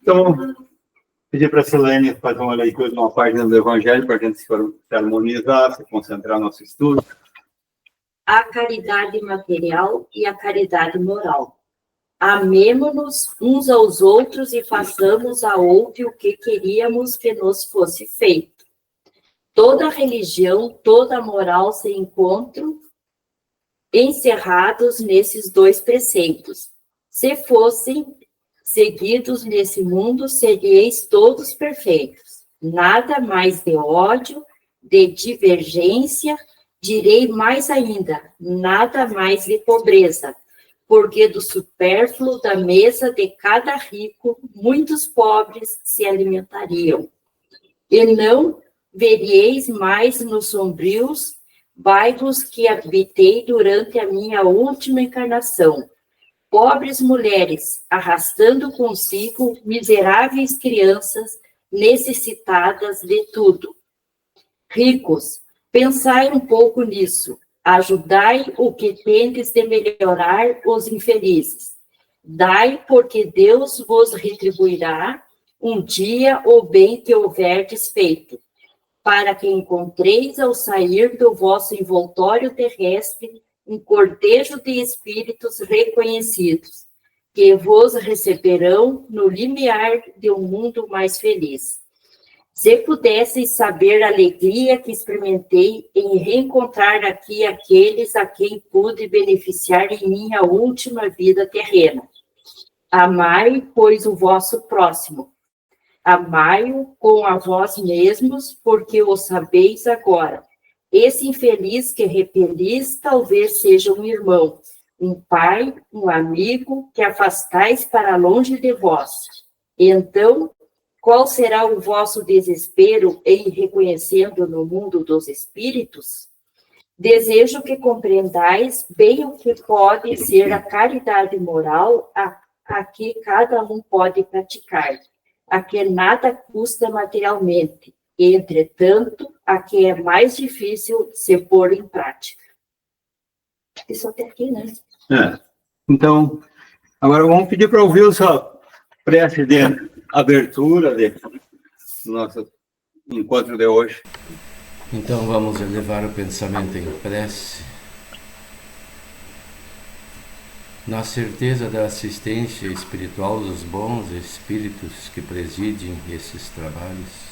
Então, pedir para a Silene fazer uma leitura de uma página do Evangelho para a gente se harmonizar, se concentrar no nosso estudo. A caridade material e a caridade moral. Amemo-nos uns aos outros e façamos a outro o que queríamos que nos fosse feito. Toda religião, toda moral se encontram encerrados nesses dois preceitos. Se fossem seguidos nesse mundo, seríeis todos perfeitos. Nada mais de ódio, de divergência, direi mais ainda, nada mais de pobreza, porque do supérfluo da mesa de cada rico, muitos pobres se alimentariam. E não veríeis mais nos sombrios bairros que habitei durante a minha última encarnação. Pobres mulheres, arrastando consigo miseráveis crianças necessitadas de tudo. Ricos, pensai um pouco nisso. Ajudai o que tendes de melhorar os infelizes. Dai, porque Deus vos retribuirá um dia o bem que houverdes feito, para que encontreis ao sair do vosso envoltório terrestre um cortejo de espíritos reconhecidos, que vos receberão no limiar de um mundo mais feliz. Se pudesseis saber a alegria que experimentei em reencontrar aqui aqueles a quem pude beneficiar em minha última vida terrena. Amai, pois, o vosso próximo. Amai-o com a vós mesmos, porque o sabeis agora. Esse infeliz que repelis talvez seja um irmão, um pai, um amigo, que afastais para longe de vós. E então, qual será o vosso desespero em reconhecendo no mundo dos espíritos? Desejo que compreendais bem o que pode ser a caridade moral a que cada um pode praticar, a que nada custa materialmente, e, entretanto, a que é mais difícil se pôr em prática. Isso até aqui, né? Então, agora vamos pedir para ouvir sua prece de abertura do nosso encontro de hoje. Então vamos elevar o pensamento em prece, na certeza da assistência espiritual dos bons espíritos que presidem esses trabalhos,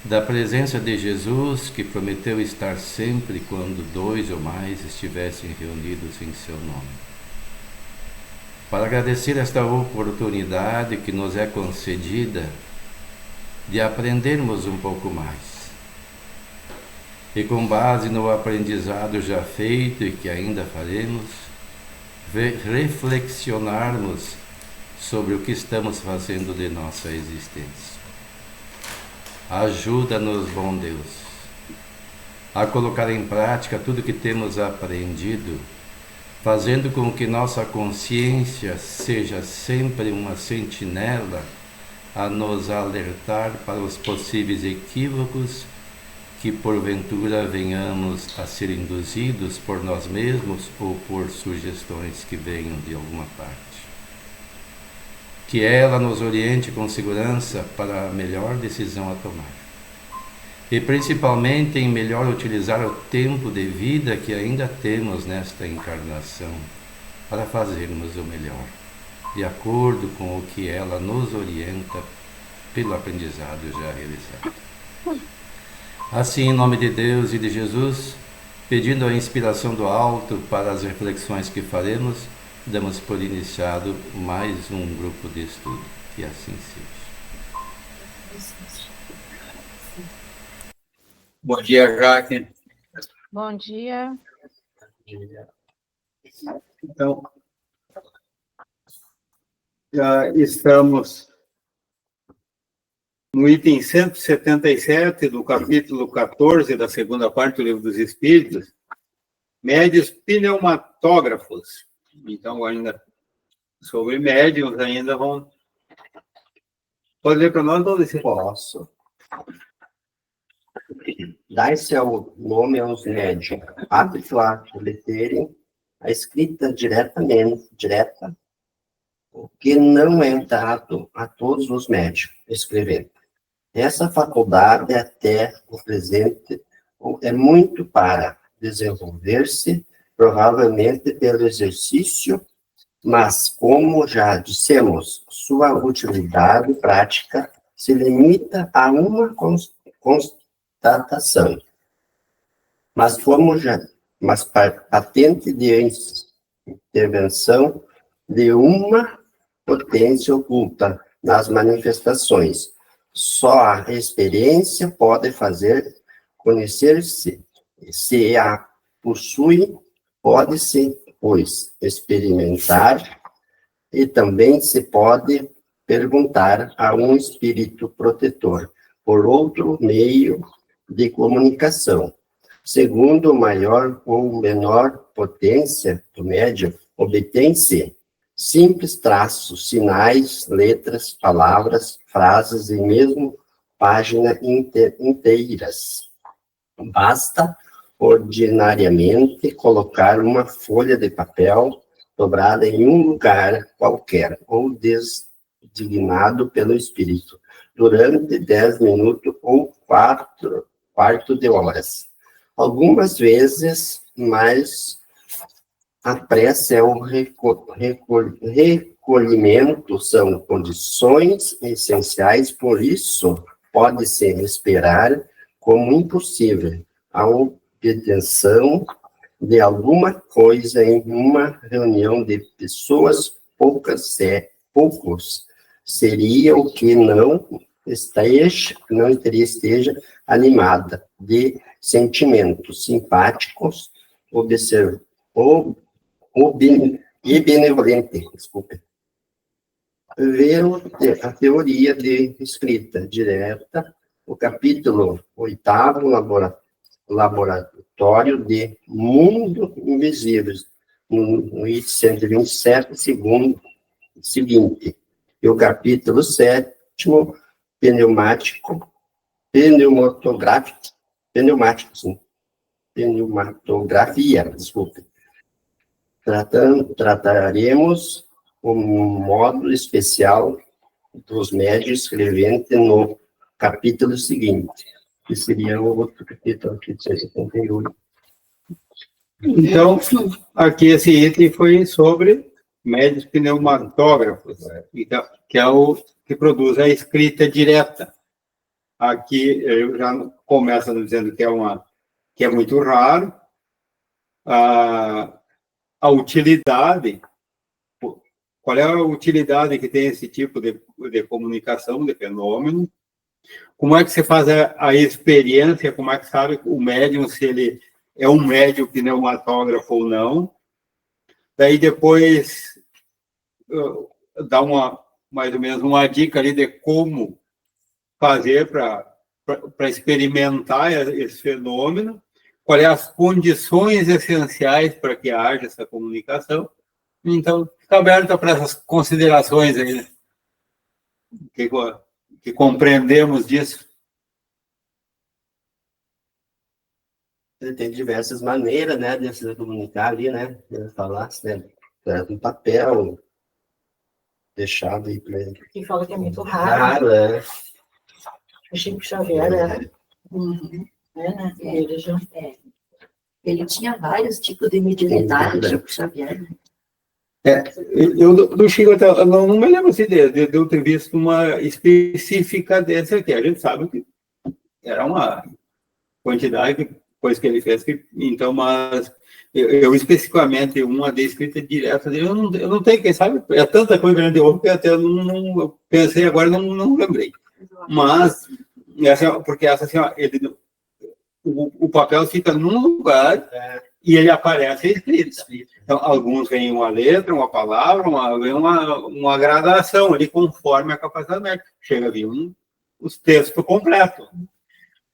da presença de Jesus, que prometeu estar sempre quando dois ou mais estivessem reunidos em seu nome. Para agradecer esta oportunidade que nos é concedida de aprendermos um pouco mais. E com base no aprendizado já feito e que ainda faremos, reflexionarmos sobre o que estamos fazendo de nossa existência. Ajuda-nos, bom Deus, a colocar em prática tudo que temos aprendido, fazendo com que nossa consciência seja sempre uma sentinela a nos alertar para os possíveis equívocos que porventura venhamos a ser induzidos por nós mesmos ou por sugestões que venham de alguma parte. Que ela nos oriente com segurança para a melhor decisão a tomar. E principalmente em melhor utilizar o tempo de vida que ainda temos nesta encarnação para fazermos o melhor, de acordo com o que ela nos orienta pelo aprendizado já realizado. Assim, em nome de Deus e de Jesus, pedindo a inspiração do alto para as reflexões que faremos, damos por iniciado mais um grupo de estudo. Que assim seja. Bom dia, Jaque. Bom dia. Então, já estamos no item 177 do capítulo 14 da segunda parte do Livro dos Espíritos, médios pneumatógrafos. Então, ainda sobre médios, ainda vão... Pode ler para nós, Valdeci? Posso. Dai-se ao nome aos médios, ato e fato de terem a escrita direta o que não é dado a todos os médicos, escrevendo. Essa faculdade até o presente é muito para desenvolver-se, provavelmente pelo exercício, mas, como já dissemos, sua utilidade prática se limita a uma constatação. Mas patente de intervenção de uma potência oculta nas manifestações. Só a experiência pode fazer conhecer-se. Se a possui, pode-se, pois, experimentar, e também se pode perguntar a um espírito protetor por outro meio de comunicação. Segundo maior ou menor potência do médium, obtém-se simples traços, sinais, letras, palavras, frases e mesmo páginas inteiras. Basta, ordinariamente, colocar uma folha de papel dobrada em um lugar qualquer, ou designado pelo espírito, durante 10 minutos ou quarto de horas. Algumas vezes, mas a pressa é o recolhimento, são condições essenciais, por isso pode-se esperar como impossível a obtenção de alguma coisa em uma reunião de pessoas poucos, seria o que não esteja animada de sentimentos simpáticos, e benevolente, desculpe. Ver a teoria de escrita direta, o capítulo 8º, Laboratório de Mundo Invisível, no item 127, seguinte, e o capítulo 7º, pneumatografia, desculpe. Trataremos o modo especial dos médios escreventes no capítulo seguinte, que seria o outro capítulo aqui de 78. Então, aqui esse item foi sobre médios pneumatógrafos, então, que é o que produz a escrita direta. Aqui eu já começo dizendo que é muito raro. A utilidade, qual é a utilidade que tem esse tipo de comunicação, de fenômeno? Como é que você faz a experiência? Como é que sabe o médium se ele é um médium pneumatógrafo ou não? Daí depois dá mais ou menos uma dica ali de como fazer para experimentar esse fenômeno, quais são as condições essenciais para que haja essa comunicação. Então, fica aberta para essas considerações aí, né? Que compreendemos disso. Tem diversas maneiras, né, de se comunicar ali, né, de falar, né, um papel deixado aí para ele. Quem fala que é muito raro. É. O Chico Xavier era... né? Ele tinha vários tipos de mediunidade, o Chico Xavier. Né? Eu do Chico, eu não me lembro assim, de eu ter visto uma específica dessa aqui. A gente sabe que era uma quantidade de coisas que ele fez, então, mas eu especificamente, uma de escrita direta dele, eu não tenho, quem sabe, é tanta coisa grande de ouro que até não pensei agora, não lembrei. Mas, porque essa assim, ó, o papel fica num lugar e ele aparece escrito. Então, alguns vêm uma letra, uma palavra, vem uma gradação ali conforme a capacidade médica. Chega a vir os textos completos.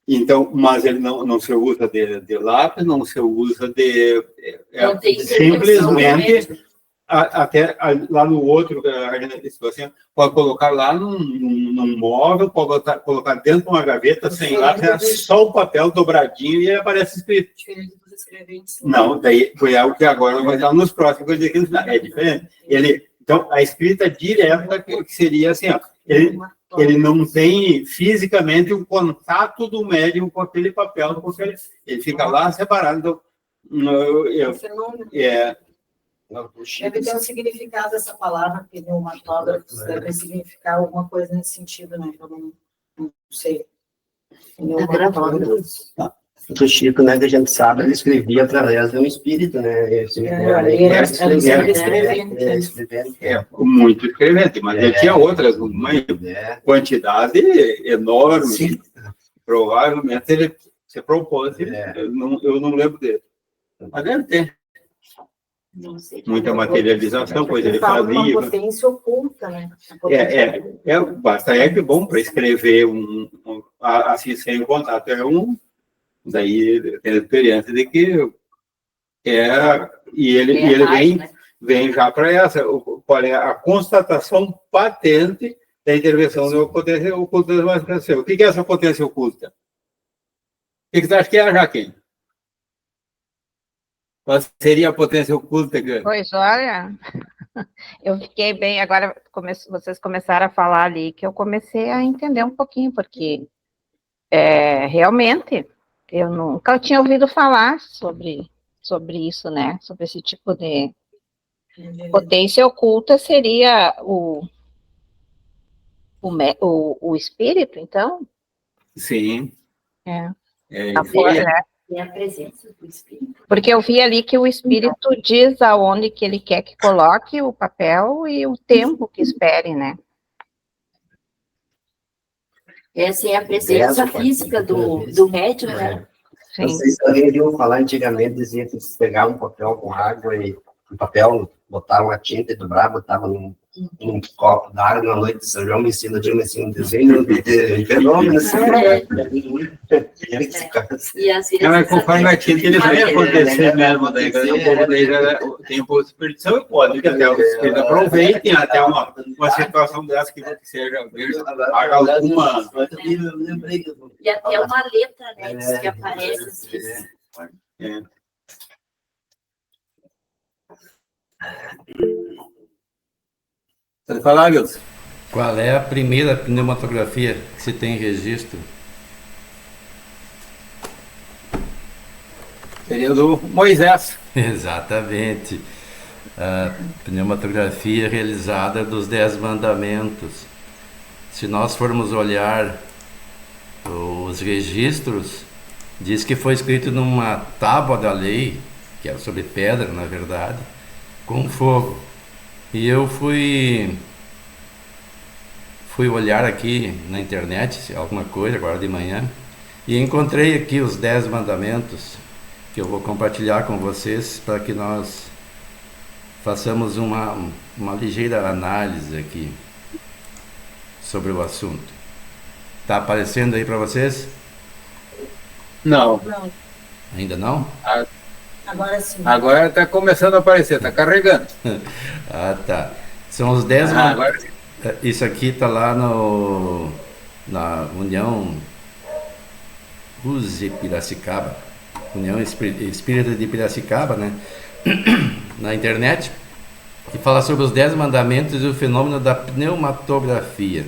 Então, mas ele não se usa de lápis, não se usa simplesmente até lá no outro, assim, pode colocar lá num móvel, pode colocar dentro de uma gaveta sem lápis, é só o papel dobradinho e aparece escrito. Diferente dos escreventes. Não, daí foi algo que agora vai dar nos próximos, é diferente. Ele Então, a escrita direta que seria assim, ó, ele não tem fisicamente o contato do médium com aquele papel, porque ele fica lá separado. Então, Deve ter um significado essa palavra, pneumatógrafos, deve significar alguma coisa nesse sentido, né? Eu não sei. Pneumatógrafos. O Chico, né, que a gente sabe, ele escrevia através de um espírito, né? Muito escrevente, mas ele tinha outras, uma quantidade enorme. Sim. Provavelmente ele se propôs, eu não lembro dele. Mas deve ter. Não sei. Muita materialização, coisa ele Fala fazia. uma potência oculta, né? Basta é bom para escrever assim sem contato. Daí tem a experiência de que ele vem já para essa. Qual é a constatação patente da intervenção da potência oculta da manifestação? O que é essa potência oculta? O que você acha que é, Jaquim? Qual seria a potência oculta? Pois olha, eu fiquei bem. Agora vocês começaram a falar ali que eu comecei a entender um pouquinho, porque realmente eu nunca tinha ouvido falar sobre isso, né? Sobre esse tipo de potência oculta seria o espírito, então? Sim. A força, né? É a presença do espírito. Porque eu vi ali que o espírito diz aonde que ele quer que coloque o papel e o tempo que espere, né? Essa é a presença física do médium, né? Não sei se alguém viu falar antigamente, dizia que se pegar um papel com água e o papel, botar uma tinta e dobrar, botava num copo d'água na noite de São João, me ensina um desenho de fenômeno. E às vezes... Conforme a tinta, ele vai acontecer mesmo. Daí já tem um pouco de superstição e pode que até os espíritos aproveitem até uma situação dessa que seja haja alguma... E até uma letra, né? Diz que aparece assim. Pode falar, Wilson? Qual é a primeira pneumatografia que se tem registro? Seria do Moisés. Exatamente. A pneumatografia realizada dos 10 mandamentos. Se nós formos olhar os registros, diz que foi escrito numa tábua da lei, que era sobre pedra, na verdade, com fogo. E eu fui olhar aqui na internet, alguma coisa, agora de manhã, e encontrei aqui os 10 mandamentos, que eu vou compartilhar com vocês, para que nós façamos uma ligeira análise aqui sobre o assunto. Está aparecendo aí para vocês? Não. Ainda não? Agora sim. Agora está começando a aparecer, está carregando. Ah, tá. São os 10 agora... Isso aqui está lá na União Use Piracicaba, União Espírita de Piracicaba, né? Na internet, que fala sobre os 10 mandamentos e o fenômeno da pneumatografia.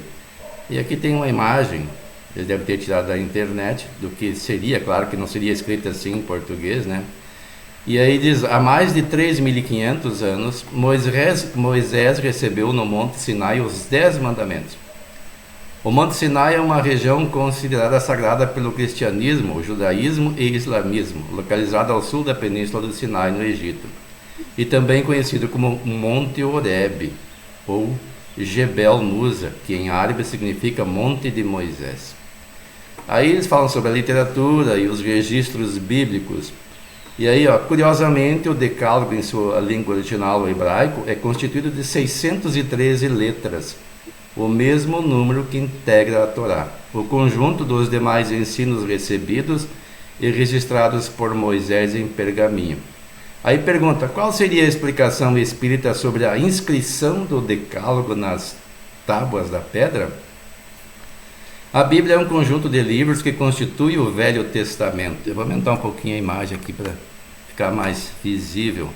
E aqui tem uma imagem, eles devem ter tirado da internet, do que seria, claro que não seria escrito assim em português, né? E aí diz, há mais de 3.500 anos, Moisés recebeu no Monte Sinai os 10 mandamentos. O Monte Sinai é uma região considerada sagrada pelo cristianismo, o judaísmo e islamismo, localizada ao sul da península do Sinai, no Egito, e também conhecido como Monte Horebe, ou Jebel Musa, que em árabe significa Monte de Moisés. Aí eles falam sobre a literatura e os registros bíblicos. E aí, curiosamente, o Decálogo, em sua língua original, o hebraico, é constituído de 613 letras, o mesmo número que integra a Torá, o conjunto dos demais ensinos recebidos e registrados por Moisés em pergaminho. Aí pergunta, qual seria a explicação espírita sobre a inscrição do Decálogo nas tábuas da pedra? A Bíblia é um conjunto de livros que constitui o Velho Testamento. Eu vou aumentar um pouquinho a imagem aqui para ficar mais visível.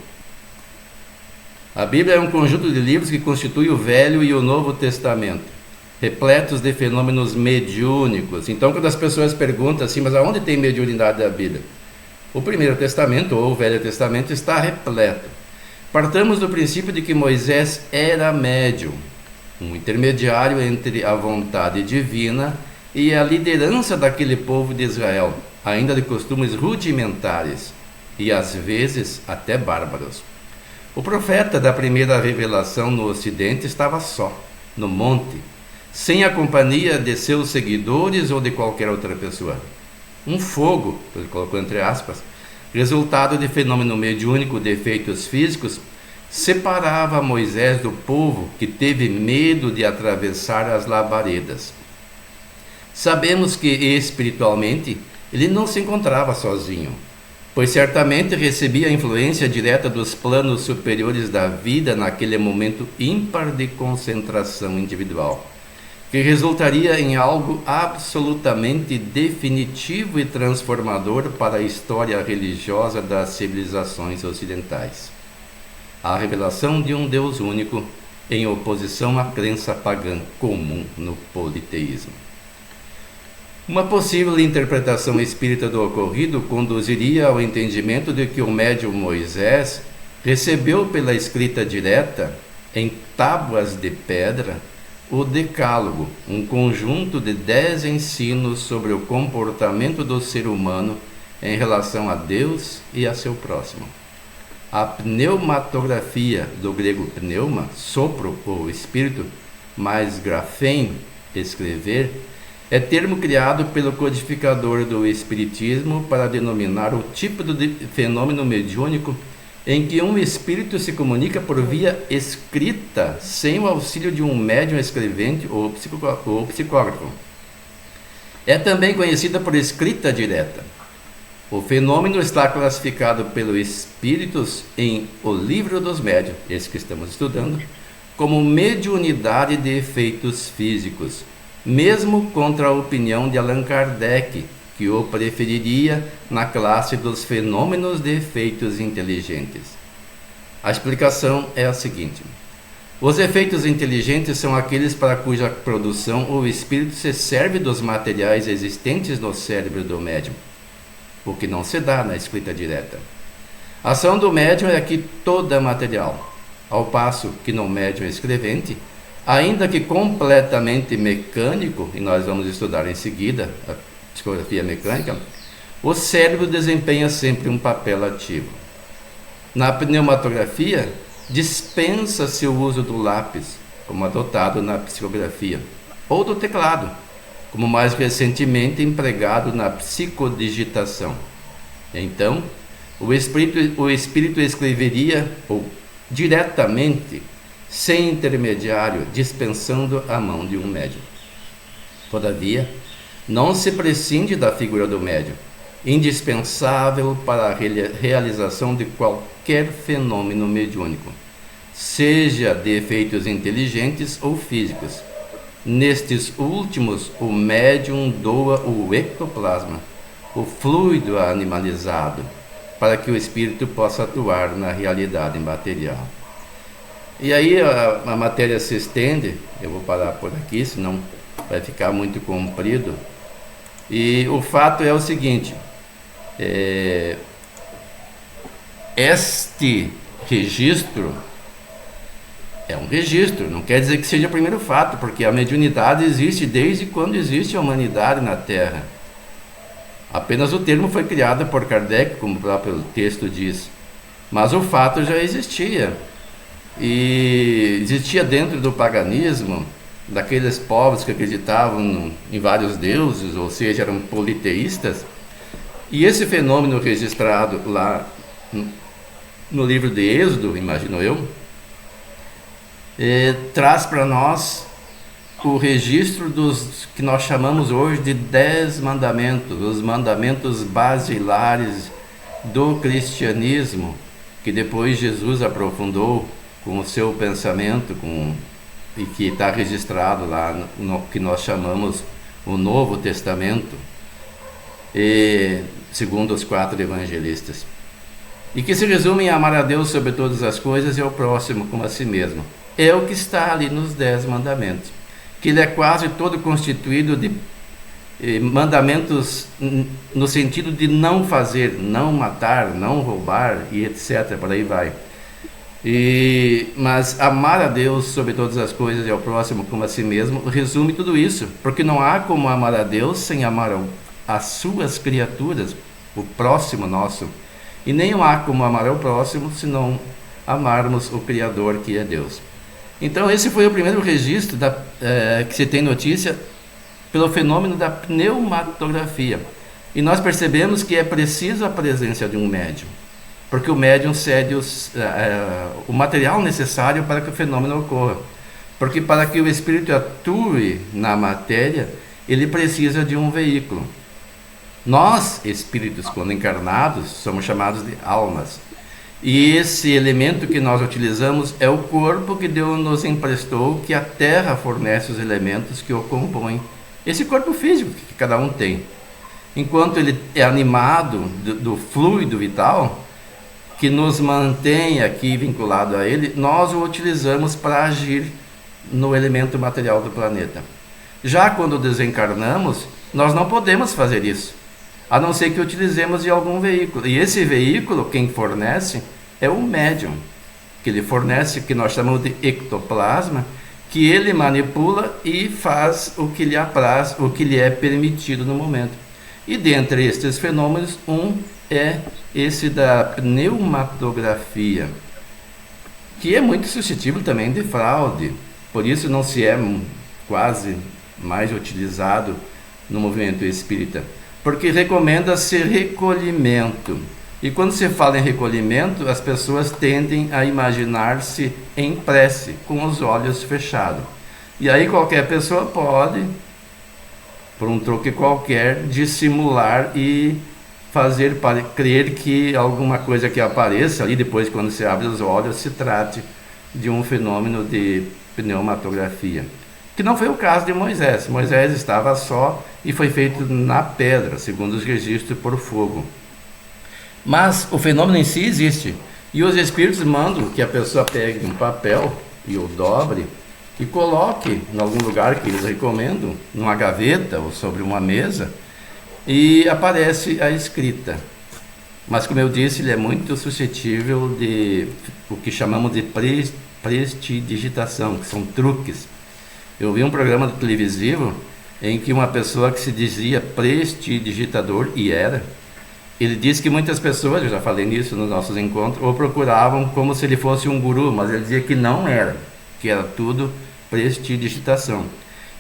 A Bíblia é um conjunto de livros que constitui o Velho e o Novo Testamento, repletos de fenômenos mediúnicos. Então, quando as pessoas perguntam assim, mas aonde tem mediunidade da Bíblia? O Primeiro Testamento ou o Velho Testamento está repleto. Partamos do princípio de que Moisés era médium, um intermediário entre a vontade divina e a liderança daquele povo de Israel, ainda de costumes rudimentares e às vezes até bárbaros. O profeta da primeira revelação no Ocidente estava só, no monte, sem a companhia de seus seguidores ou de qualquer outra pessoa. Um fogo, ele colocou entre aspas, resultado de fenômeno mediúnico de efeitos físicos, separava Moisés do povo que teve medo de atravessar as labaredas. Sabemos que espiritualmente ele não se encontrava sozinho, pois certamente recebia a influência direta dos planos superiores da vida naquele momento ímpar de concentração individual, que resultaria em algo absolutamente definitivo e transformador para a história religiosa das civilizações ocidentais. A revelação de um Deus único em oposição à crença pagã comum no politeísmo. Uma possível interpretação espírita do ocorrido conduziria ao entendimento de que o médium Moisés recebeu pela escrita direta, em tábuas de pedra, o Decálogo, um conjunto de 10 ensinos sobre o comportamento do ser humano em relação a Deus e a seu próximo. A pneumatografia, do grego pneuma, sopro ou espírito, mais grafém, escrever, é termo criado pelo codificador do Espiritismo para denominar o tipo de fenômeno mediúnico em que um espírito se comunica por via escrita, sem o auxílio de um médium escrevente ou psicógrafo. É também conhecida por escrita direta. O fenômeno está classificado pelos espíritos em O Livro dos Médiuns, esse que estamos estudando, como mediunidade de efeitos físicos, mesmo contra a opinião de Allan Kardec, que o preferiria na classe dos fenômenos de efeitos inteligentes. A explicação é a seguinte: os efeitos inteligentes são aqueles para cuja produção o espírito se serve dos materiais existentes no cérebro do médium, o que não se dá na escrita direta. A ação do médium é aqui toda material, ao passo que no médium escrevente, ainda que completamente mecânico, e nós vamos estudar em seguida a psicografia mecânica, o cérebro desempenha sempre um papel ativo. Na pneumatografia, dispensa-se o uso do lápis, como adotado na psicografia, ou do teclado, como mais recentemente empregado na psicodigitação. Então, o espírito escreveria ou diretamente, sem intermediário, dispensando a mão de um médium. Todavia, não se prescinde da figura do médium, indispensável para a realização de qualquer fenômeno mediúnico, seja de efeitos inteligentes ou físicos. Nestes últimos, o médium doa o ectoplasma, o fluido animalizado, para que o espírito possa atuar na realidade material. E aí a matéria se estende, eu vou parar por aqui, senão vai ficar muito comprido. E o fato é o seguinte, este registro é um registro, não quer dizer que seja o primeiro fato, porque a mediunidade existe desde quando existe a humanidade na Terra. Apenas o termo foi criado por Kardec, como o próprio texto diz, mas o fato já existia. E existia dentro do paganismo, daqueles povos que acreditavam em vários deuses, ou seja, eram politeístas, e esse fenômeno registrado lá no livro de Êxodo, imagino eu, traz para nós o registro dos que nós chamamos hoje de 10 mandamentos, os mandamentos basilares do cristianismo, que depois Jesus aprofundou com o seu pensamento, e que está registrado lá no que nós chamamos o Novo Testamento, segundo os 4 evangelistas. e que se resume em amar a Deus sobre todas as coisas e ao próximo como a si mesmo. É o que está ali nos 10 mandamentos, que ele é quase todo constituído de mandamentos no sentido de não fazer, não matar, não roubar e etc, por aí vai. Mas amar a Deus sobre todas as coisas e ao próximo como a si mesmo resume tudo isso, porque não há como amar a Deus sem amar as suas criaturas, o próximo nosso, e nem há como amar ao próximo se não amarmos o Criador, que é Deus. Então esse foi o primeiro registro que se tem notícia pelo fenômeno da pneumatografia, e nós percebemos que é preciso a presença de um médium, porque o médium cede o material necessário para que o fenômeno ocorra. Porque para que o espírito atue na matéria, ele precisa de um veículo. Nós, espíritos, quando encarnados, somos chamados de almas. E esse elemento que nós utilizamos é o corpo que Deus nos emprestou, que a Terra fornece os elementos que o compõem. Esse corpo físico que cada um tem. Enquanto ele é animado do fluido vital, que nos mantém aqui vinculado a ele, nós o utilizamos para agir no elemento material do planeta. Já quando desencarnamos, nós não podemos fazer isso, a não ser que utilizemos de algum veículo. E esse veículo, quem fornece, é o médium, que ele fornece, que nós chamamos de ectoplasma, que ele manipula e faz o que lhe apraz, o que lhe é permitido no momento. E dentre estes fenômenos, um é esse da pneumatografia, que é muito suscetível também de fraude, por isso não se é quase mais utilizado no movimento espírita, porque recomenda-se recolhimento. E quando se fala em recolhimento, as pessoas tendem a imaginar-se em prece, com os olhos fechados. E aí qualquer pessoa pode, por um truque qualquer, dissimular e fazer para crer que alguma coisa que apareça ali depois, quando se abre os olhos, se trate de um fenômeno de pneumatografia. Que não foi o caso de Moisés. Moisés estava só e foi feito na pedra, segundo os registros, por fogo. Mas o fenômeno em si existe. E os espíritos mandam que a pessoa pegue um papel e o dobre e coloque em algum lugar que eles recomendam, numa gaveta ou sobre uma mesa, e aparece a escrita. Mas, como eu disse, ele é muito suscetível de o que chamamos de prestidigitação, que são truques. Eu vi um programa televisivo em que uma pessoa que se dizia prestidigitador, e era, ele disse que muitas pessoas, eu já falei nisso nos nossos encontros, o procuravam como se ele fosse um guru, mas ele dizia que não era, que era tudo prestidigitação.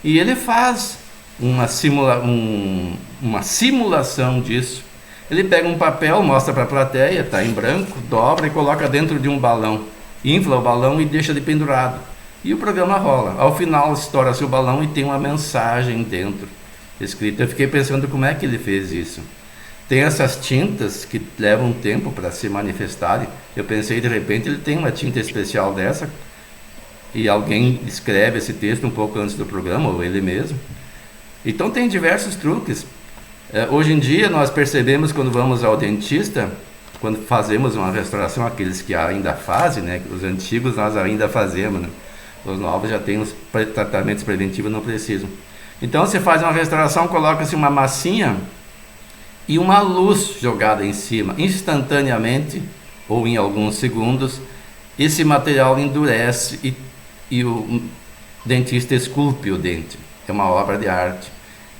E ele faz uma simulação disso. Ele pega um papel, mostra para a plateia, está em branco, dobra e coloca dentro de um balão, infla o balão e deixa ele pendurado. E o programa rola. Ao final estoura-se o balão e tem uma mensagem dentro escrita. Eu fiquei pensando como é que ele fez isso. Tem essas tintas que levam tempo para se manifestarem. Eu pensei, de repente, ele tem uma tinta especial dessa e alguém escreve esse texto um pouco antes do programa, ou ele mesmo. Então tem diversos truques. Hoje em dia nós percebemos, quando vamos ao dentista, quando fazemos uma restauração, aqueles que ainda fazem, né? Os antigos nós ainda fazemos, né? Os novos já têm os tratamentos preventivos, não precisam. Então você faz uma restauração, coloca-se uma massinha e uma luz jogada em cima. Instantaneamente, ou em alguns segundos, esse material endurece e o dentista esculpe o dente. É uma obra de arte.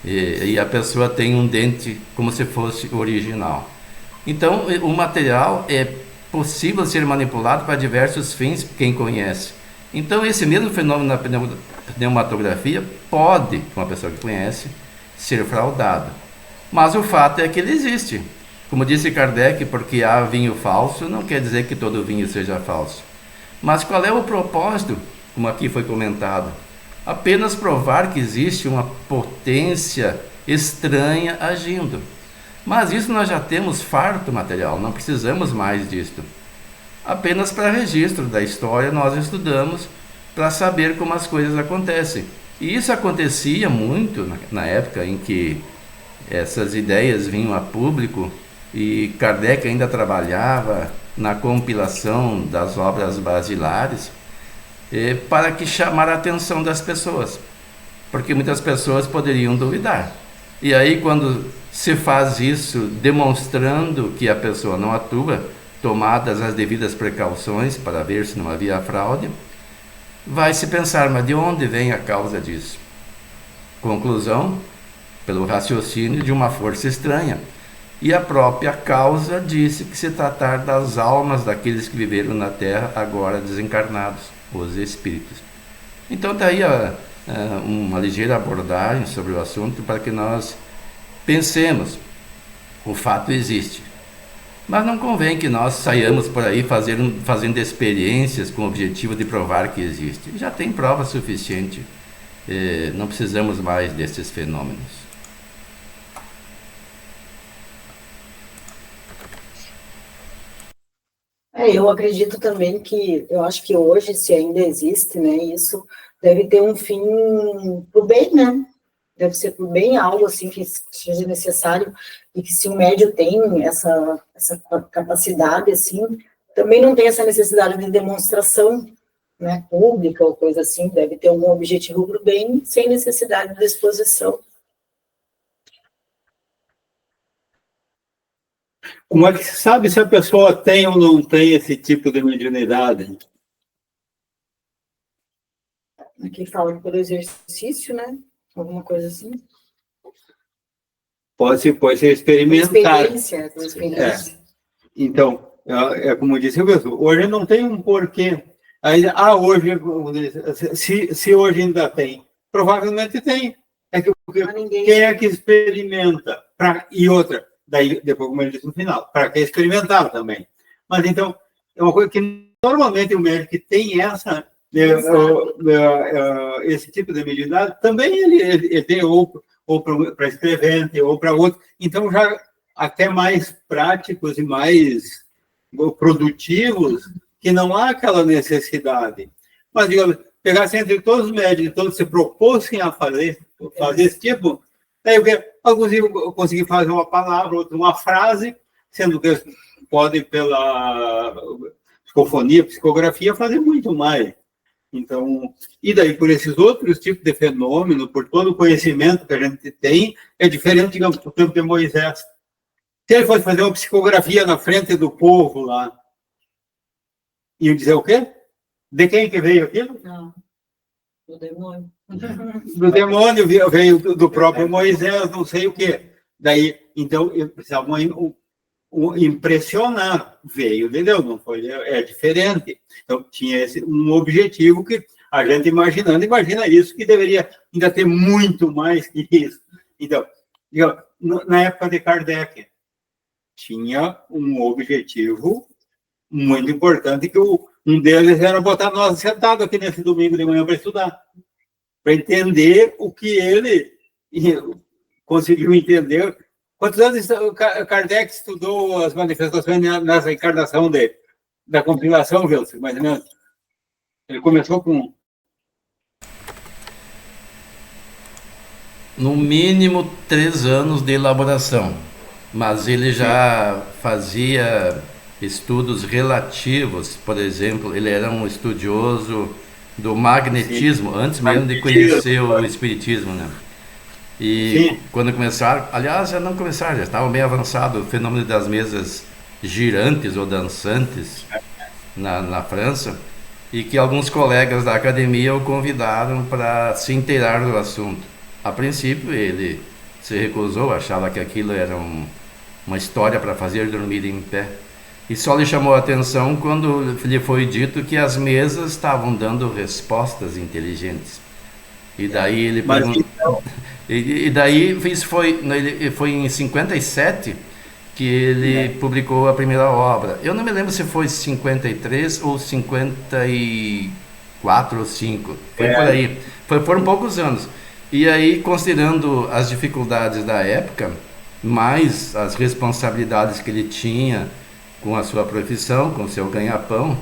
E a pessoa tem um dente como se fosse original. Então, o material é possível ser manipulado para diversos fins, quem conhece. Então, esse mesmo fenômeno na pneumatografia pode, uma pessoa que conhece, ser fraudado. Mas o fato é que ele existe. Como disse Kardec, porque há vinho falso, não quer dizer que todo vinho seja falso. Mas qual é o propósito, como aqui foi comentado? Apenas provar que existe uma potência estranha agindo. Mas isso nós já temos farto material, não precisamos mais disto. Apenas para registro da história nós estudamos para saber como as coisas acontecem. E isso acontecia muito na época em que essas ideias vinham a público e Kardec ainda trabalhava na compilação das obras basilares para que chamar a atenção das pessoas, porque muitas pessoas poderiam duvidar. E aí, quando se faz isso demonstrando que a pessoa não atua, tomadas as devidas precauções para ver se não havia fraude, vai se pensar, mas de onde vem a causa disso? Conclusão, pelo raciocínio de uma força estranha. E a própria causa disse que se tratar das almas daqueles que viveram na Terra, agora desencarnados, os espíritos. Então daí uma ligeira abordagem sobre o assunto para que nós pensemos. O fato existe. Mas não convém que nós saiamos por aí fazendo experiências com o objetivo de provar que existe. Já tem prova suficiente. Não precisamos mais desses fenômenos. Eu acredito também que, eu acho que hoje, se ainda existe, né, isso deve ter um fim pro bem, né? Deve ser pro bem algo assim que seja necessário e que se o médium tem essa capacidade, assim, também não tem essa necessidade de demonstração, né, pública ou coisa assim, deve ter algum objetivo pro bem sem necessidade de exposição. Como é que se sabe se a pessoa tem ou não tem esse tipo de mediunidade? Aqui fala pelo exercício, né? Alguma coisa assim. Pode ser experimentar. Experiência. Então, como eu disse, hoje não tem um porquê. Aí, hoje, se hoje ainda tem, provavelmente tem. Quem é que experimenta? E outra, daí, depois, como ele disse no final, para que experimentar também. Mas, então, é uma coisa que normalmente o médico que tem esse tipo de mediunidade, também ele tem ou para escrevente, ou para outro. Então, já até mais práticos e mais produtivos, que não há aquela necessidade. Mas, digamos, pegasse entre todos os médicos, todos se propôssem a fazer esse tipo, daí alguns iam conseguir fazer uma palavra, outros uma frase, sendo que podem, pela psicofonia, psicografia, fazer muito mais. Então, e daí, por esses outros tipos de fenômeno, por todo o conhecimento que a gente tem, é diferente, digamos, do tempo de Moisés. Se ele fosse fazer uma psicografia na frente do povo lá, iam dizer o quê? De quem que veio aquilo? Não, do demônio. Do demônio, veio do próprio Moisés, não sei o quê. Daí, então, precisavam impressionar, veio de Deus, não foi? É diferente. Então, tinha um objetivo que a gente imagina isso, que deveria ainda ter muito mais que isso. Então, na época de Kardec, tinha um objetivo muito importante, que um deles era botar nós sentados aqui nesse domingo de manhã para estudar, para entender o que ele conseguiu entender. Quantos anos Kardec estudou as manifestações nessa encarnação da compilação, Wilson? Mais ou menos. Ele começou com... No mínimo 3 anos de elaboração, mas ele já fazia estudos relativos, por exemplo, ele era um estudioso do magnetismo, antes mesmo de conhecer o espiritismo, né? E quando começaram, aliás, já não começaram, já estava bem avançado o fenômeno das mesas girantes ou dançantes na França, e que alguns colegas da academia o convidaram para se inteirar do assunto. A princípio ele se recusou, achava que aquilo era uma história para fazer dormir em pé. E só lhe chamou a atenção quando lhe foi dito que as mesas estavam dando respostas inteligentes. E daí ele perguntou... E daí isso foi em 57 que ele publicou a primeira obra. Eu não me lembro se foi 53 ou 54 ou 5. Foi por aí. Foram poucos anos. E aí, considerando as dificuldades da época, mais as responsabilidades que ele tinha com a sua profissão, com o seu ganha-pão,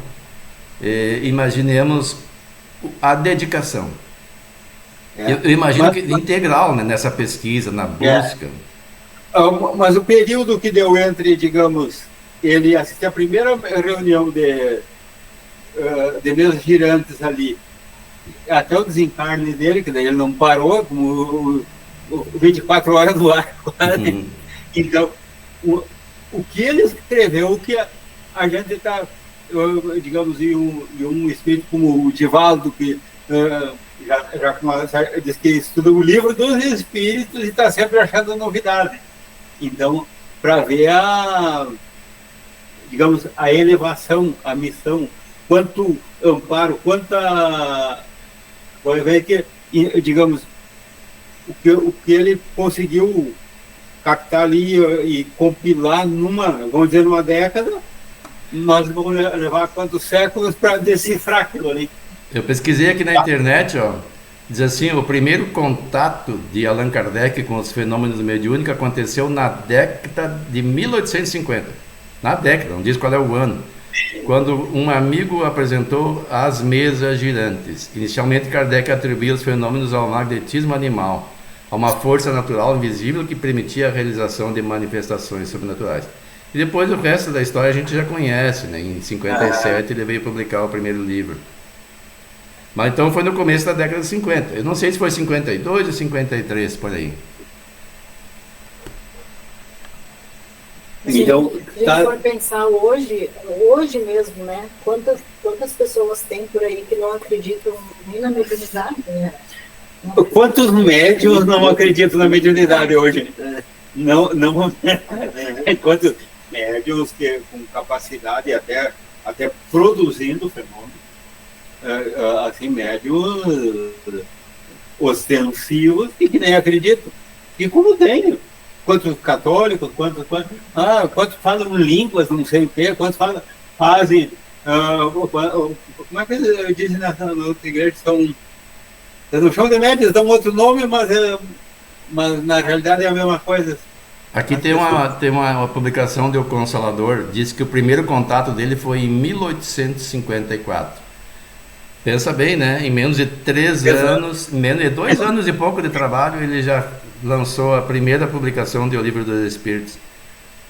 imaginemos a dedicação. Eu imagino que integral, né, nessa pesquisa, na busca. Mas o período que deu entre, digamos, ele assistir a primeira reunião de mesas girantes ali, até o desencarne dele, que daí ele não parou, como 24 horas no ar, quase. Então, o que ele escreveu, o que a gente está, digamos, em um espírito como o Divaldo, que já diz que estuda o livro dos espíritos e está sempre achando novidade. Então, para ver digamos, a elevação, a missão, quanto amparo, quanta... Pode ver que, digamos, o que ele conseguiu captar ali e compilar vamos dizer, numa década, nós vamos levar quantos séculos para decifrar aquilo ali. Eu pesquisei aqui na internet, ó, diz assim, o primeiro contato de Allan Kardec com os fenômenos mediúnicos aconteceu na década de 1850. Na década, não diz qual é o ano. Quando um amigo apresentou as mesas girantes. Inicialmente, Kardec atribuía os fenômenos ao magnetismo animal, a uma força natural invisível que permitia a realização de manifestações sobrenaturais. E depois o resto da história a gente já conhece, né? Em 57 ele veio publicar o primeiro livro. Mas então foi no começo da década de 50. Eu não sei se foi 52 ou 53, por aí. Então, se a gente for pensar hoje mesmo, né? Quantas pessoas tem por aí que não acreditam nem na mediunidade, né? Quantos médiuns não acreditam na mediunidade hoje? Não, quantos médiuns que com capacidade até produzindo fenômenos, assim, médiuns ostensivos e que nem acreditam. E como tem? Quantos católicos, quantos falam línguas, não sei o quê, quantos fazem. Como é que eles dizem na outra igreja? No chão de médios dão outro nome, mas na realidade é a mesma coisa. Aqui tem uma publicação do Consolador, diz que o primeiro contato dele foi em 1854. Pensa bem, né? Em menos de 3 anos, menos de 2 anos e pouco de trabalho, ele já lançou a primeira publicação do Livro dos Espíritos,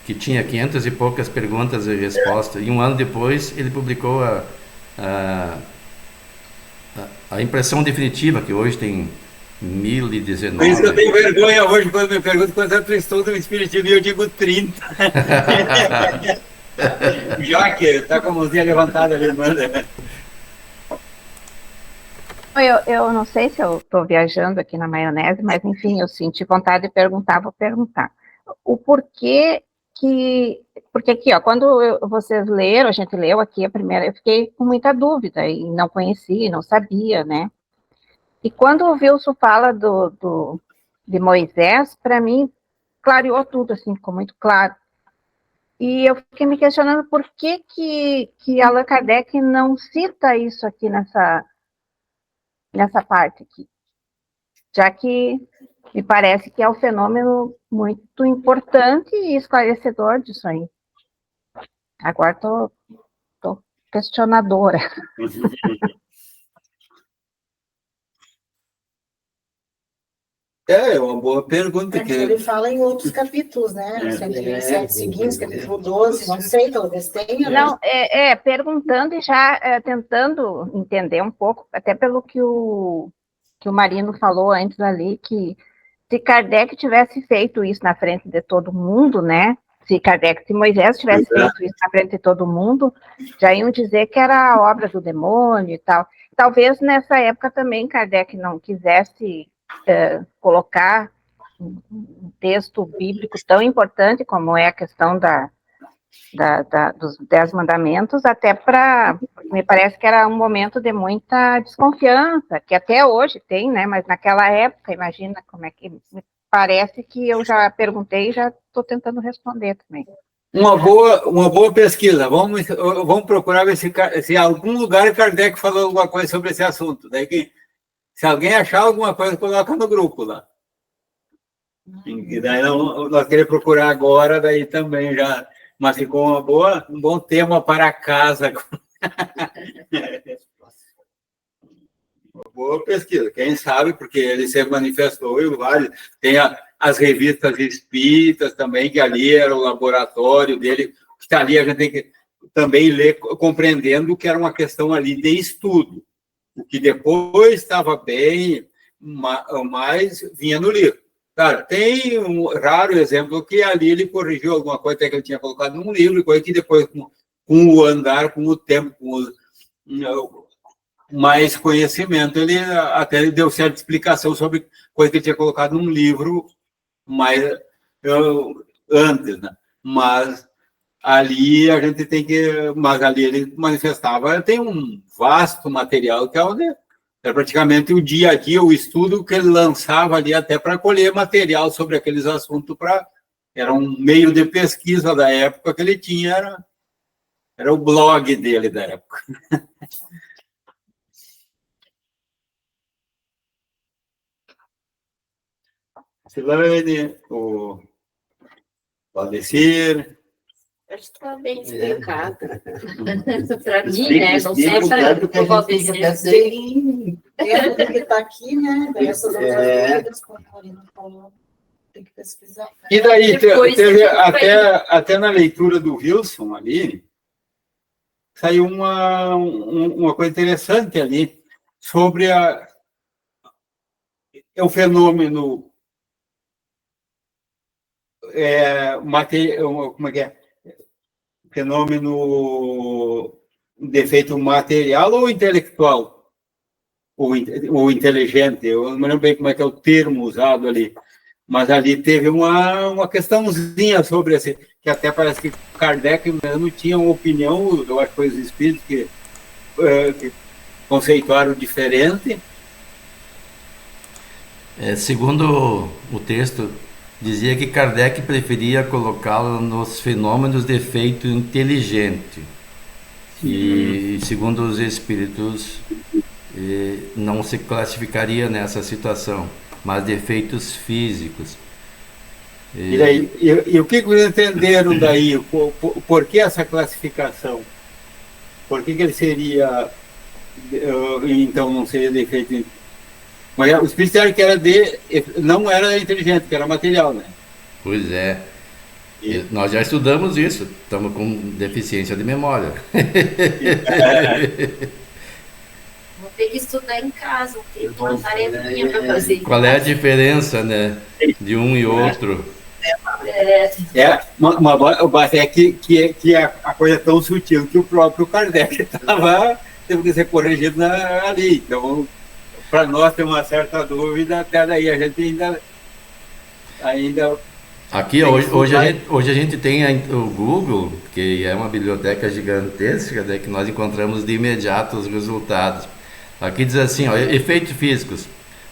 que tinha 500 e poucas perguntas e respostas. E um ano depois ele publicou a impressão definitiva, que hoje tem 1019. Por isso que eu tenho vergonha hoje quando me perguntam quanto eu estou no Espiritismo e eu digo 30. Já que está com a mãozinha levantada ali, manda. Eu não sei se eu estou viajando aqui na maionese, mas enfim, eu senti vontade de perguntar, vou perguntar. O porquê que... Porque aqui, ó, quando vocês leram, a gente leu aqui a primeira, eu fiquei com muita dúvida e não conhecia, não sabia, né? E quando o Wilson fala de Moisés, para mim, clareou tudo, assim, ficou muito claro. E eu fiquei me questionando por que Allan Kardec não cita isso aqui nessa parte aqui, já que me parece que é um fenômeno muito importante e esclarecedor disso aí. Agora estou questionadora. É uma boa pergunta. Ele fala em outros capítulos, né? 127 seguintes, capítulo 12, não sei, talvez tenha. Não, perguntando e já tentando entender um pouco, até pelo que o Marino falou antes ali, que se Kardec tivesse feito isso na frente de todo mundo, né? Se Moisés tivesse feito isso na frente de todo mundo, já iam dizer que era a obra do demônio e tal. Talvez nessa época também Kardec não quisesse colocar um texto bíblico tão importante como é a questão dos 10 mandamentos, até me parece que era um momento de muita desconfiança, que até hoje tem, né, mas naquela época, imagina como é que, me parece que eu já perguntei e já estou tentando responder também. Uma boa pesquisa, vamos procurar ver se em algum lugar Kardec falou alguma coisa sobre esse assunto, daí se alguém achar alguma coisa, coloca no grupo lá. E daí nós queremos procurar agora, daí também já. Mas ficou um bom tema para casa. boa pesquisa. Quem sabe, porque ele se manifestou e vários. Tem as revistas espíritas também, que ali era o laboratório dele, que está ali, a gente tem que também ler, compreendendo que era uma questão ali de estudo. O que depois estava bem, mas vinha no livro. Cara, tem um raro exemplo que ali ele corrigiu alguma coisa que ele tinha colocado num livro, coisa que depois, com o andar, com o tempo, com mais conhecimento, ele até deu certa explicação sobre coisa que ele tinha colocado num livro mais antes, né? Mas ali a gente tem que... Mas ali ele manifestava, tem um vasto material que é praticamente o dia a dia, o estudo que ele lançava ali até para colher material sobre aqueles assuntos. Era um meio de pesquisa da época que ele tinha, era o blog dele da época. Silane, o Valdecir... Acho que está bem explicado. Para mim, né? Não sei para o Valdecir. Tem que estar aqui, né? Daí essas outras dúvidas, como a Marina falou, tem que pesquisar. E daí, Depois, teve até na leitura do Wilson ali, saiu uma coisa interessante ali sobre o fenômeno como é que é? Fenômeno de efeito material ou intelectual? Ou inteligente? Eu não lembro bem como é que é o termo usado ali. Mas ali teve uma questãozinha sobre esse, que até parece que Kardec mesmo tinha uma opinião, eu acho que foi os espíritos que conceituaram diferente. Segundo o texto, dizia que Kardec preferia colocá-lo nos fenômenos de efeito inteligente. E, segundo os espíritos, não se classificaria nessa situação, mas de efeitos físicos. E daí, e o que vocês entenderam daí? Por que essa classificação? Por que ele seria, então, não seria de efeito? Mas o espírito era que não era inteligente, que era material, né? Pois é. Nós já estudamos isso, estamos com deficiência de memória. Vou ter que estudar em casa, tem uma tarefinha para fazer. Qual é a diferença, né, de um e outro? Mas é que a coisa é tão sutil que o próprio Kardec teve que ser corrigido ali. Então, para nós tem uma certa dúvida, até daí a gente ainda aqui hoje a gente tem o Google, que é uma biblioteca gigantesca, né, que nós encontramos de imediato os resultados. Aqui diz assim, efeitos físicos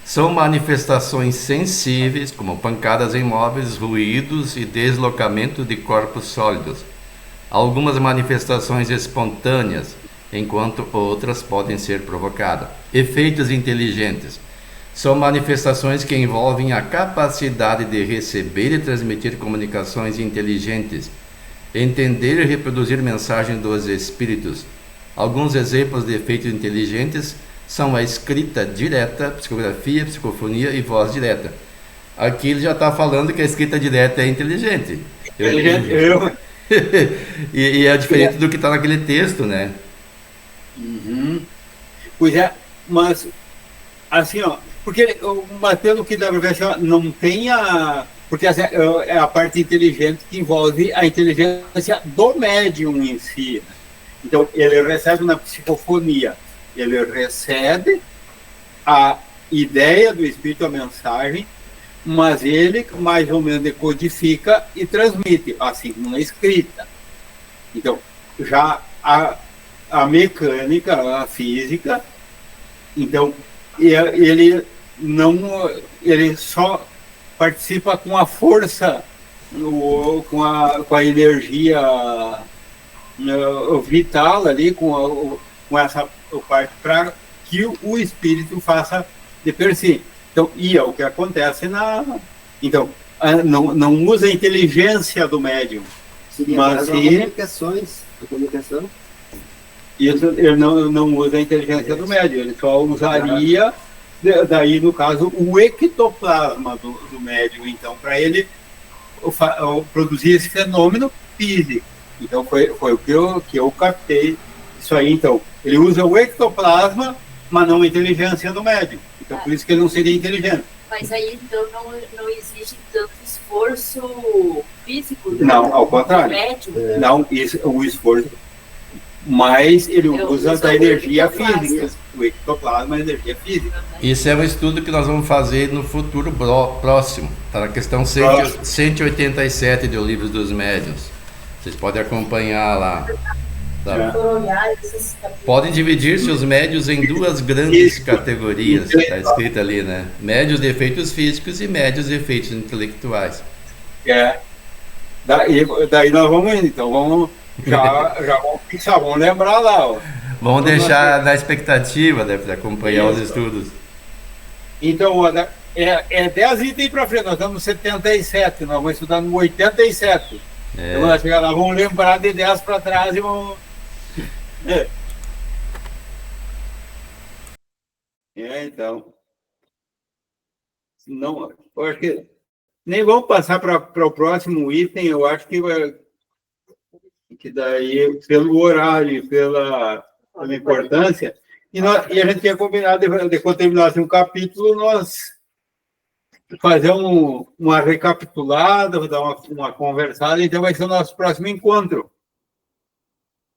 são manifestações sensíveis, como pancadas em móveis, ruídos e deslocamento de corpos sólidos. Algumas manifestações espontâneas, enquanto outras podem ser provocadas. Efeitos inteligentes são manifestações que envolvem a capacidade de receber e transmitir comunicações inteligentes, entender e reproduzir mensagens dos espíritos. Alguns exemplos de efeitos inteligentes são a escrita direta, psicografia, psicofonia e voz direta. Aqui ele já está falando que a escrita direta é inteligente. E é diferente do que está naquele texto, né? Uhum. Pois é, mas assim, porque mas pelo que dá para ver, não tem porque é a parte inteligente que envolve a inteligência do médium em si. Então, ele recebe na psicofonia, ele recebe a ideia do espírito, a mensagem, mas ele mais ou menos decodifica e transmite, assim como na escrita. Então, já a mecânica, a física, então ele só participa com a força, com a energia vital ali, com essa parte, para que o espírito faça de per si. Então, é o que acontece então, não usa a inteligência do médium, mas a comunicação. Isso ele não usa a inteligência do médium, ele só usaria, daí no caso, o ectoplasma do médium, então, para ele produzir esse fenômeno físico. Então foi o que eu captei isso aí. Então, ele usa o ectoplasma, mas não a inteligência do médium. Então, por isso que ele não seria inteligente. Mas aí, então, não exige tanto esforço físico do Não, ao contrário. médium? Não, o esforço, mas ele usa da energia ectoplasma. física. O ectoplasma é energia física. Isso é um estudo que nós vamos fazer no futuro próximo. Está na questão 187 do Livro dos Médiuns. Vocês podem acompanhar lá. Tá? Podem dividir-se os médios em duas grandes categorias. Está escrito ali, né? Médios de efeitos físicos e médios de efeitos intelectuais. Daí nós vamos indo. Então vamos vamos lembrar lá. Ó. Vamos deixar na expectativa de acompanhar os estudos. Então, 10 itens para frente, nós estamos no 77, nós vamos estudar no 87. Então, nós chegar lá, vamos lembrar de 10 para trás e vamos. Então. Não, eu acho que nem vamos passar para o próximo item, eu acho que daí, pelo horário, pela importância, e a gente tinha combinado de quando terminasse um capítulo, nós fazer uma recapitulada, dar uma conversada, então vai ser o nosso próximo encontro.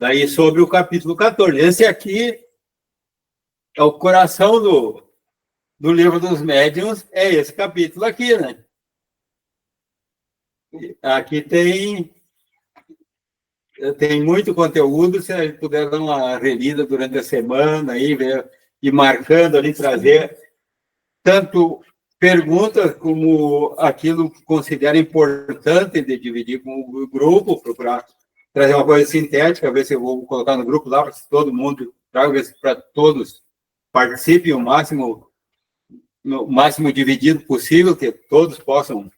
Daí sobre o capítulo 14. Esse aqui é o coração do Livro dos Médiuns, é esse capítulo aqui, né? Aqui tem muito conteúdo, se a gente puder dar uma relida durante a semana, aí, ver, e marcando ali, trazer tanto perguntas como aquilo que considera importante de dividir com o grupo, procurar trazer uma coisa sintética, ver se eu vou colocar no grupo lá, para que todo mundo traga, ver se para todos participem o máximo dividido possível, que todos possam.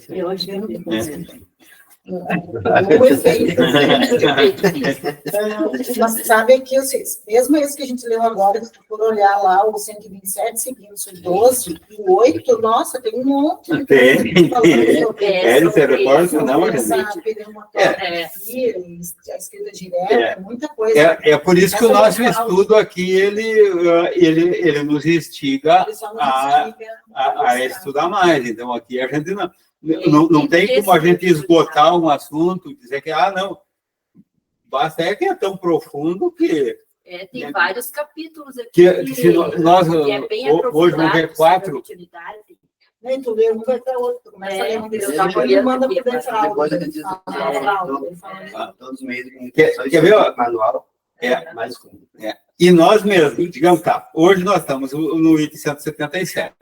Eu acho que Mas sabe que mesmo esse que a gente leu agora, se for olhar lá, o 127, seguimos o 12, o 8, nossa, tem um monte. Tem. Você recorda? Não, a escrita direta, muita coisa. É por isso que o nosso estudo aqui, ele nos instiga a estudar mais. Então, aqui a gente não tem como a gente esgotar um assunto, dizer que, não, basta que é tão profundo que... tem vários capítulos aqui. Que nós, é bem hoje vamos ver 4. Nem tu lê um, vai para outro. Começa a ler um desse tamanho e manda para dentro da aula. Todos os meios de comunicação. Quer ver? Manual. Mais E nós mesmos, digamos, hoje nós estamos no item 177.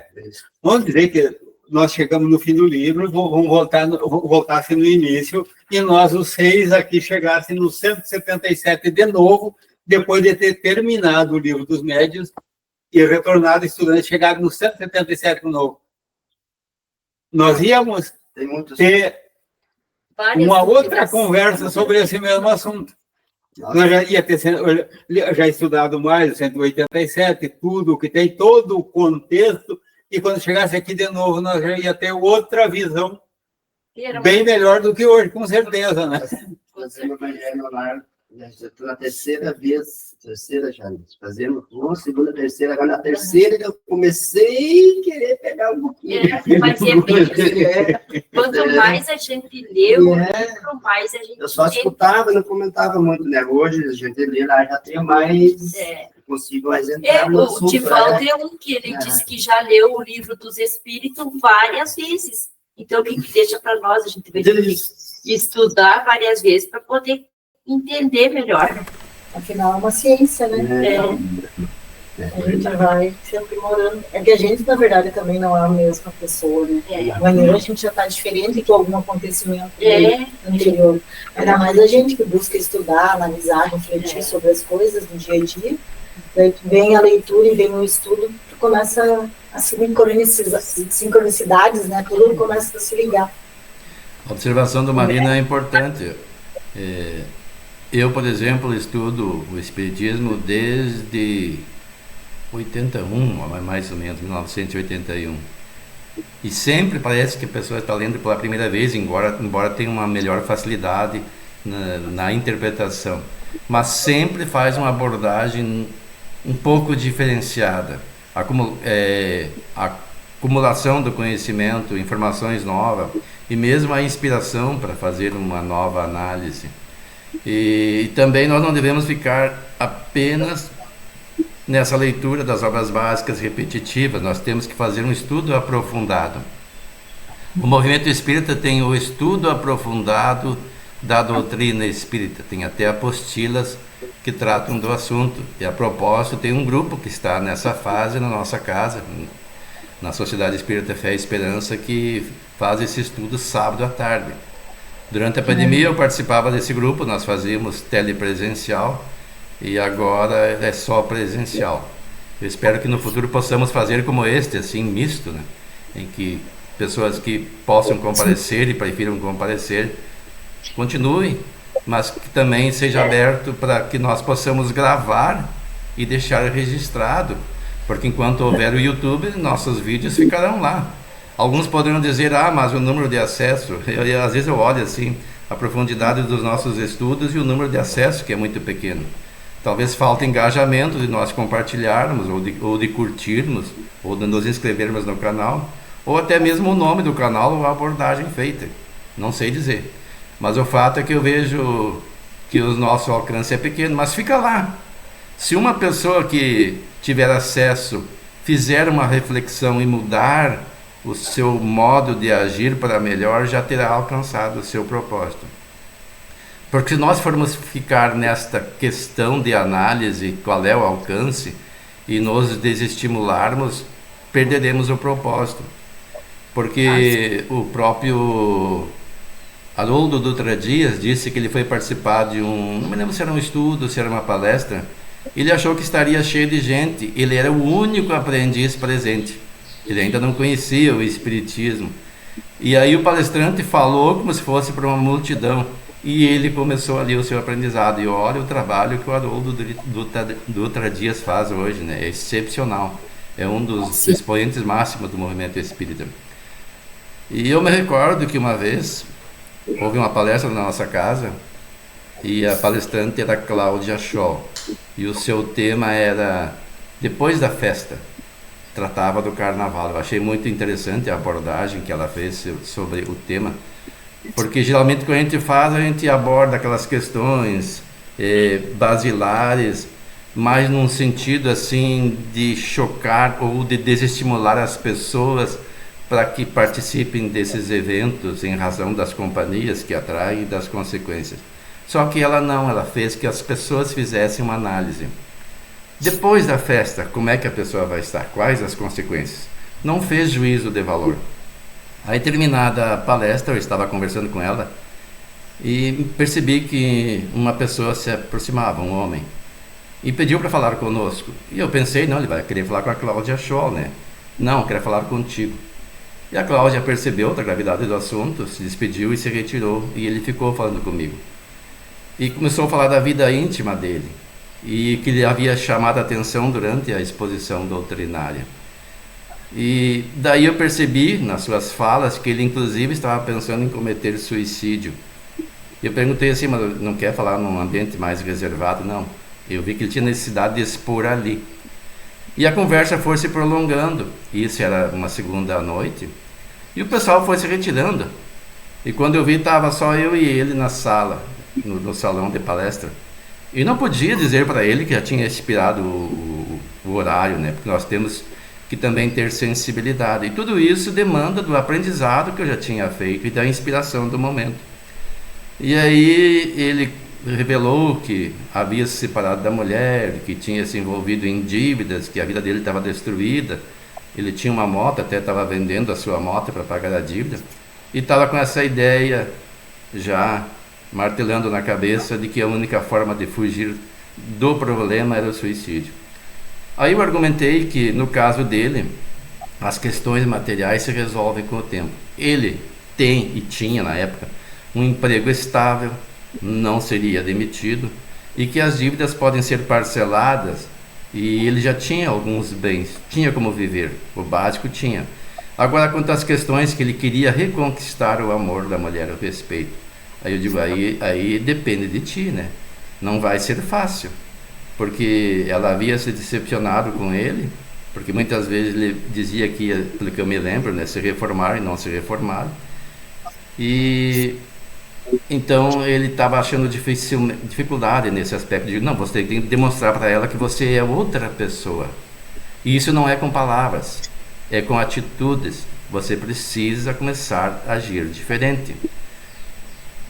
Vamos dizer que nós chegamos no fim do livro, vamos voltar no início, e nós, os 6 aqui, chegassem no 177 de novo, depois de ter terminado o Livro dos Médiuns e retornado estudante, chegado no 177 de novo. Nós íamos ter uma outra conversa sobre esse mesmo assunto. Nós já estudado mais o 187, tudo, que tem todo o contexto, e quando chegasse aqui de novo, nós já ia ter outra visão bem melhor do que hoje, com certeza, né? Estou na terceira já, fazendo uma, segunda, terceira, agora na terceira eu comecei a querer pegar um pouquinho. Quanto mais a gente leu, quanto mais a gente... Eu só escutava, não comentava muito, né? Hoje a gente lê lá, já tenho mais... Consigo mais entrar no assunto. O Divaldo é um que ele disse que já leu o Livro dos Espíritos várias vezes. Então, o que deixa para nós? A gente vai ter que estudar várias vezes para poder entender melhor. Afinal, é uma ciência, né? A gente vai se aprimorando. É que a gente, na verdade, também não é a mesma pessoa, né? Amanhã a gente já está diferente com algum acontecimento anterior. Ainda mais a gente que busca estudar, analisar, refletir sobre as coisas do dia a dia. Daí vem a leitura e vem o estudo, tu começa a sincronicidades, né? Tudo começa a se ligar. A observação do Marino é importante. Eu, por exemplo, estudo o Espiritismo desde 81, mais ou menos, 1981. E sempre parece que a pessoa está lendo pela primeira vez, embora tenha uma melhor facilidade na interpretação. Mas sempre faz uma abordagem um pouco diferenciada. A acumulação do conhecimento, informações novas e mesmo a inspiração para fazer uma nova análise. E também nós não devemos ficar apenas nessa leitura das obras básicas repetitivas, nós temos que fazer um estudo aprofundado. O movimento espírita tem o estudo aprofundado da doutrina espírita, tem até apostilas que tratam do assunto. E a propósito, tem um grupo que está nessa fase na nossa casa, na Sociedade Espírita Fé e Esperança, que faz esse estudo sábado à tarde. Durante a pandemia eu participava desse grupo, nós fazíamos telepresencial e agora é só presencial. Eu espero que no futuro possamos fazer como este, assim, misto, né? Em que pessoas que possam comparecer e prefiram comparecer, continuem, mas que também seja aberto para que nós possamos gravar e deixar registrado, porque enquanto houver o YouTube, nossos vídeos ficarão lá. Alguns poderão dizer, mas o número de acesso, às vezes eu olho assim, a profundidade dos nossos estudos e o número de acesso, que é muito pequeno. Talvez falte engajamento de nós compartilharmos, ou de curtirmos, ou de nos inscrevermos no canal, ou até mesmo o nome do canal ou a abordagem feita. Não sei dizer. Mas o fato é que eu vejo que o nosso alcance é pequeno, mas fica lá. Se uma pessoa que tiver acesso fizer uma reflexão e mudar o seu modo de agir para melhor, já terá alcançado o seu propósito. Porque se nós formos ficar nesta questão de análise, qual é o alcance, e nos desestimularmos, perderemos o propósito. Porque o próprio Haroldo Dutra Dias disse que ele foi participar de não me lembro se era um estudo, se era uma palestra. Ele achou que estaria cheio de gente, ele era o único aprendiz presente. Ele ainda não conhecia o Espiritismo. E aí o palestrante falou como se fosse para uma multidão. E ele começou ali o seu aprendizado. E olha o trabalho que o Haroldo Dutra Dias faz hoje, né? É excepcional. É um dos expoentes máximos do movimento espírita. E eu me recordo que uma vez houve uma palestra na nossa casa e a palestrante era Cláudia Scholl. E o seu tema era Depois da Festa. Tratava do carnaval. Eu achei muito interessante a abordagem que ela fez sobre o tema, porque geralmente quando a gente faz, a gente aborda aquelas questões basilares, mas num sentido assim de chocar ou de desestimular as pessoas para que participem desses eventos em razão das companhias que atraem e das consequências. Só que ela fez que as pessoas fizessem uma análise. Depois da festa, como é que a pessoa vai estar? Quais as consequências? Não fez juízo de valor. Aí, terminada a palestra, eu estava conversando com ela e percebi que uma pessoa se aproximava, um homem, e pediu para falar conosco. E eu pensei, não, ele vai querer falar com a Cláudia Scholl, né? Não, quer falar contigo. E a Cláudia percebeu a gravidade do assunto, se despediu e se retirou, e ele ficou falando comigo. E começou a falar da vida íntima dele, e que lhe havia chamado a atenção durante a exposição doutrinária. E daí eu percebi nas suas falas que ele inclusive estava pensando em cometer suicídio. Eu perguntei assim, mas não quer falar num ambiente mais reservado? Não. Eu vi que ele tinha necessidade de expor ali. E a conversa foi se prolongando. Isso era uma segunda noite. E o pessoal foi se retirando. E quando eu vi, estava só eu e ele na sala, no salão de palestra. E não podia dizer para ele que já tinha expirado o horário, né? Porque nós temos que também ter sensibilidade. E tudo isso demanda do aprendizado que eu já tinha feito e da inspiração do momento. E aí ele revelou que havia se separado da mulher, que tinha se envolvido em dívidas, que a vida dele estava destruída. Ele tinha uma moto, até estava vendendo a sua moto para pagar a dívida. E estava com essa ideia já martelando na cabeça de que a única forma de fugir do problema era o suicídio. Aí eu argumentei que, no caso dele, as questões materiais se resolvem com o tempo. Ele tem e tinha na época um emprego estável, não seria demitido, e que as dívidas podem ser parceladas, e ele já tinha alguns bens, tinha como viver, o básico tinha. Agora, quanto às questões que ele queria reconquistar o amor da mulher, o respeito, aí eu digo, aí depende de ti, né? Não vai ser fácil, porque ela havia se decepcionado com ele, porque muitas vezes ele dizia que ia, pelo que eu me lembro, né, se reformar e não se reformar. E então ele estava achando dificuldade nesse aspecto de, não, você tem que demonstrar para ela que você é outra pessoa. E isso não é com palavras, é com atitudes. Você precisa começar a agir diferente.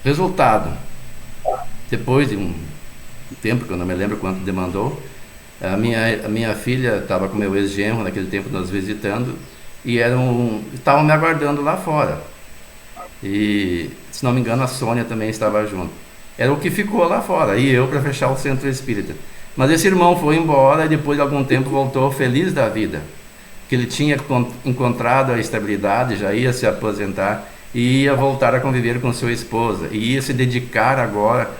Resultado, depois de um tempo, que eu não me lembro quanto demandou, a minha filha estava com meu ex-genro, naquele tempo nos visitando, e estavam me aguardando lá fora. E, se não me engano, a Sônia também estava junto. Era o que ficou lá fora, e eu para fechar o centro espírita. Mas esse irmão foi embora e depois de algum tempo voltou feliz da vida, que ele tinha encontrado a estabilidade, já ia se aposentar e ia voltar a conviver com sua esposa, e ia se dedicar agora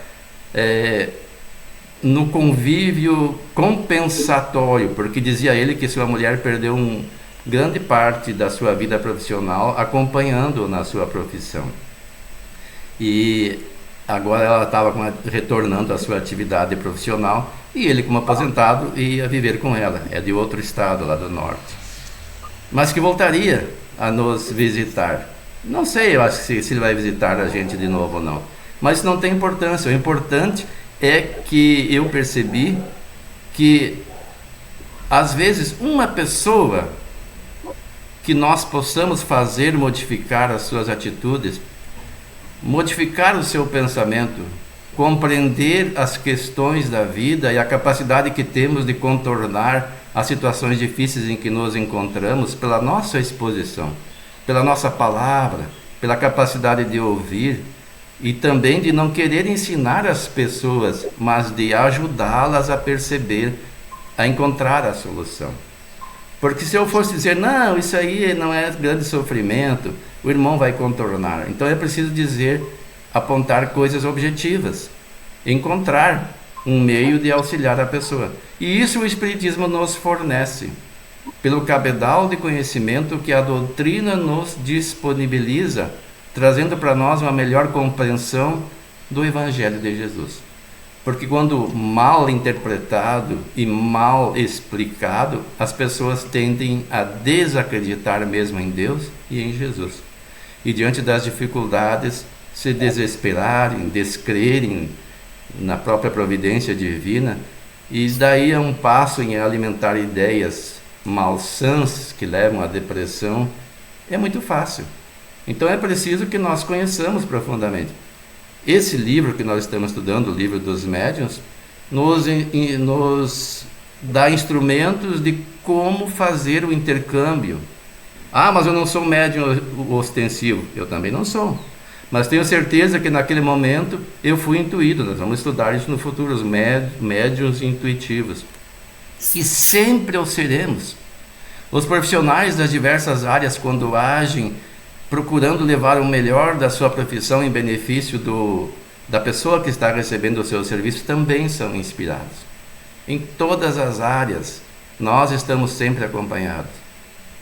no convívio compensatório, porque dizia ele que sua mulher perdeu grande parte da sua vida profissional acompanhando na sua profissão. E agora ela estava retornando à sua atividade profissional, e ele, como aposentado, ia viver com ela. É de outro estado, lá do norte. Mas que voltaria a nos visitar. Não sei, eu acho que se ele vai visitar a gente de novo ou não. Mas isso não tem importância. O importante é que eu percebi que, às vezes, uma pessoa que nós possamos fazer modificar as suas atitudes, modificar o seu pensamento, compreender as questões da vida e a capacidade que temos de contornar as situações difíceis em que nos encontramos pela nossa exposição, pela nossa palavra, pela capacidade de ouvir, e também de não querer ensinar as pessoas, mas de ajudá-las a perceber, a encontrar a solução. Porque se eu fosse dizer, não, isso aí não é grande sofrimento, o irmão vai contornar. Então é preciso dizer, apontar coisas objetivas, encontrar um meio de auxiliar a pessoa. E isso o Espiritismo nos fornece, pelo cabedal de conhecimento que a doutrina nos disponibiliza, trazendo para nós uma melhor compreensão do Evangelho de Jesus. Porque quando mal interpretado e mal explicado, as pessoas tendem a desacreditar mesmo em Deus e em Jesus. E diante das dificuldades, se desesperarem, descrerem na própria providência divina, e daí é um passo em alimentar ideias malsãs que levam à depressão, é muito fácil. Então é preciso que nós conheçamos profundamente. Esse livro que nós estamos estudando, o livro dos médiuns, nos dá instrumentos de como fazer o intercâmbio. Ah, mas eu não sou médium ostensivo. Eu também não sou. Mas tenho certeza que naquele momento eu fui intuído. Nós vamos estudar isso no futuro, os médiuns intuitivos. E sempre o seremos. Os profissionais das diversas áreas, quando agem procurando levar o melhor da sua profissão em benefício da pessoa que está recebendo o seu serviço, também são inspirados. Em todas as áreas, nós estamos sempre acompanhados.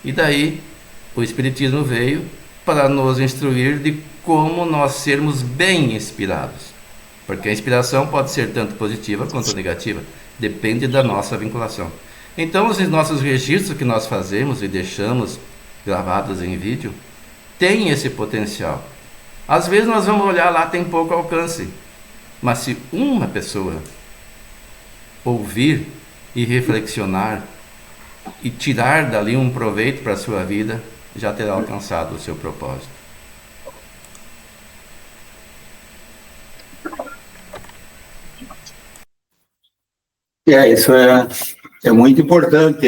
E daí, o Espiritismo veio para nos instruir de como nós sermos bem inspirados. Porque a inspiração pode ser tanto positiva quanto negativa, depende da nossa vinculação. Então, os nossos registros que nós fazemos e deixamos gravados em vídeo, tem esse potencial. Às vezes nós vamos olhar lá, tem pouco alcance. Mas se uma pessoa ouvir e reflexionar e tirar dali um proveito para a sua vida, já terá alcançado o seu propósito. Isso é muito importante,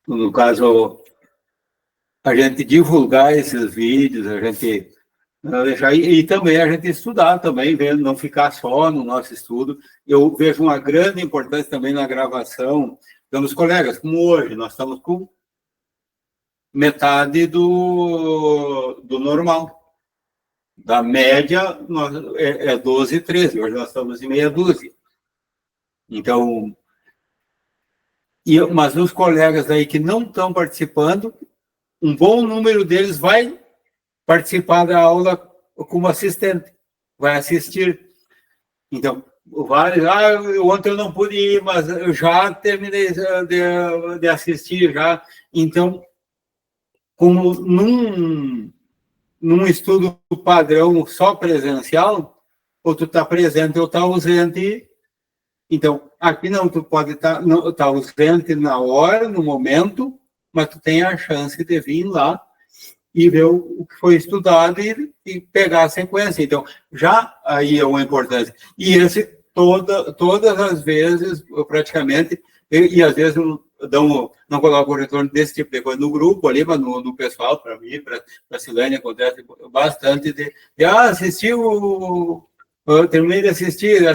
no caso, a gente divulgar esses vídeos, a gente deixar, e também a gente estudar também, vendo, não ficar só no nosso estudo. Eu vejo uma grande importância também na gravação dos colegas, como hoje, nós estamos com metade do normal. Da média, é 12, 13. Hoje nós estamos em meia dúzia. Então, mas os colegas aí que não estão participando, um bom número deles vai participar da aula como assistente, vai assistir. Então, vários, ontem eu não pude ir, mas eu já terminei de assistir já. Então, como num estudo padrão só presencial, ou tu está presente ou está ausente. Então, aqui não, tu pode estar ausente na hora, no momento, mas tu tem a chance de vir lá e ver o que foi estudado e pegar a sequência. Então, já aí é uma importância. E esse, todas as vezes, praticamente, e às vezes não coloco o retorno desse tipo de coisa no grupo ali, mas no pessoal, para mim, para a Silene, acontece bastante de assistir eu terminei de assistir,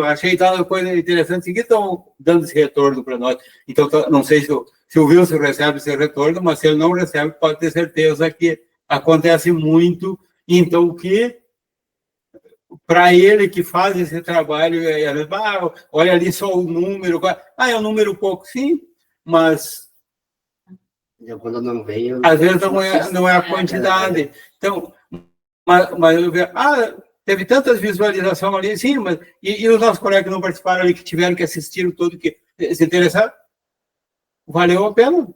achei tal coisa interessante, e que estão dando esse retorno para nós. Então, não sei se o Wilson recebe esse retorno, mas se ele não recebe, pode ter certeza que acontece muito. Então, o que para ele que faz esse trabalho, olha ali só o número, é um número pouco, sim, mas quando não veio, às vezes não é a quantidade. Então, mas eu vejo, teve tantas visualizações ali, sim, mas e os nossos colegas que não participaram ali, que tiveram que assistir o todo, que se interessaram, valeu a pena.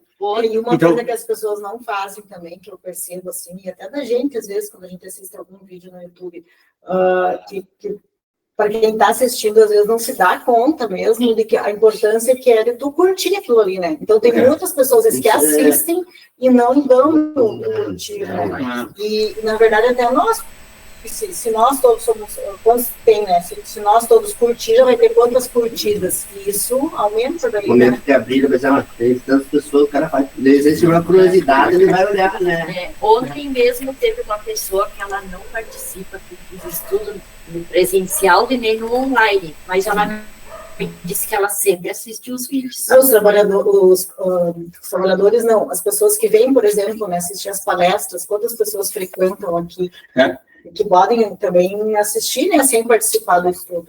E uma coisa que as pessoas não fazem também, que eu percebo assim, e até da gente, às vezes, quando a gente assiste algum vídeo no YouTube, que para quem está assistindo, às vezes não se dá conta mesmo de que a importância que é de tu curtir aquilo ali, né? Então, tem muitas pessoas que assistem e não dão o curtir, né? E, na verdade, até nós, se nós todos somos, quantos tem, né? Se nós todos curtir, já vai ter quantas curtidas? E isso aumenta daí, no momento que abrir, vai ser tem tantas pessoas, o cara faz, existe uma curiosidade, ele vai olhar, né? Ontem mesmo teve uma pessoa que ela não participa dos estudos no presencial e nem no online, mas ela disse que ela sempre assiste os vídeos. Os trabalhadores não, as pessoas que vêm, por exemplo, né, assistir as palestras, quantas pessoas frequentam aqui, que podem também assistir, né, sem participar do estudo.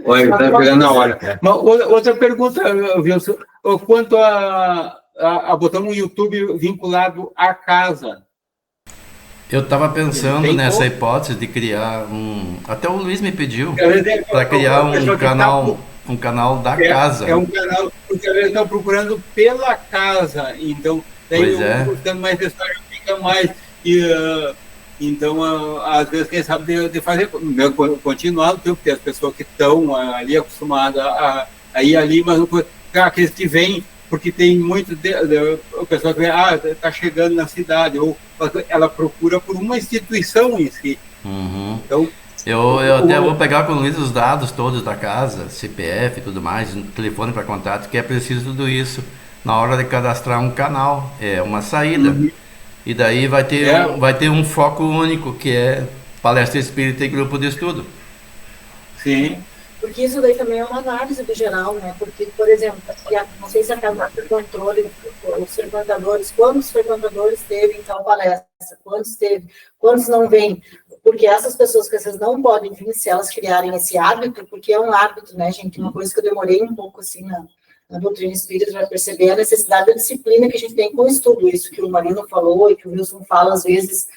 Olha, está pegando na hora. Mas, outra pergunta, Wilson, quanto a botar um YouTube vinculado à casa. Eu estava pensando nessa hipótese de criar até o Luiz me pediu para criar um canal da casa. É um canal, porque eles estão procurando pela casa, então daí ficando mais necessário, fica mais. Então, às vezes, quem sabe de fazer, continuar, porque as pessoas que estão ali acostumadas a ir ali, mas aqueles que vêm, porque tem muito o pessoal que vem, está chegando na cidade, ou ela procura por uma instituição em si. Uhum. Então, eu até vou pegar com o Luiz os dados todos da casa, CPF e tudo mais, telefone para contato, que é preciso tudo isso na hora de cadastrar um canal, uma saída. Uhum. E daí vai ter um foco único, que é palestra espírita e grupo de estudo. Sim. Porque isso daí também é uma análise do geral, né? Porque, por exemplo, não sei se a casa de controle, os frequentadores, quantos frequentadores teve em tal palestra, quantos teve, quantos não vêm. Porque essas pessoas que vocês não podem vir, se elas criarem esse hábito, porque é um hábito, né, gente? Uma coisa que eu demorei um pouco, assim, na doutrina espírita, para perceber a necessidade da disciplina que a gente tem com o estudo, isso que o Marino falou e que o Wilson fala às vezes.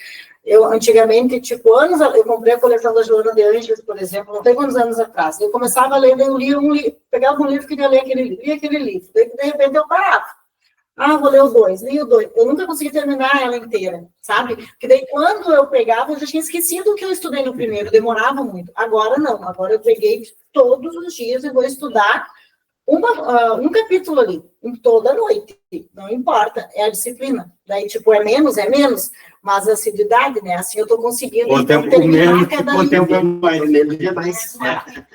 Eu, antigamente, anos, eu comprei a coleção da Joana de Ângeles, por exemplo, não tem quantos anos atrás, eu começava a ler, eu lia pegava um livro, queria ler aquele livro, daí, de repente eu parava. Vou ler o 2, li o 2, eu nunca consegui terminar ela inteira, sabe? Porque daí, quando eu pegava, eu já tinha esquecido o que eu estudei no primeiro, demorava muito. Agora não, agora eu peguei todos os dias e vou estudar um capítulo ali, toda noite, não importa, é a disciplina. Daí, é menos, mas a assiduidade, né? Assim eu estou conseguindo terminar cada livro. O tempo é mais.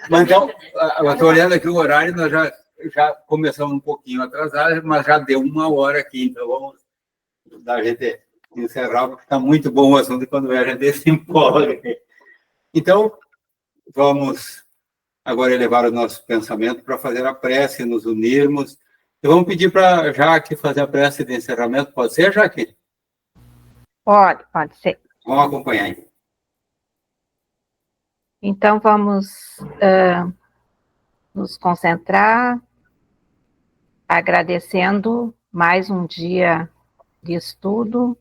Mas então, eu estou olhando aqui o horário, nós já começamos um pouquinho atrasado, mas já deu 1 hora aqui, então vamos dar a gente encerrar, porque está muito bom o assunto quando a gente se empolga. Então, vamos agora elevar o nosso pensamento para fazer a prece, nos unirmos E vamos pedir para a Jaque fazer a prece de encerramento. Pode ser, Jaque? Pode ser. Vamos acompanhar aí. Então, vamos nos concentrar, agradecendo mais um dia de estudo,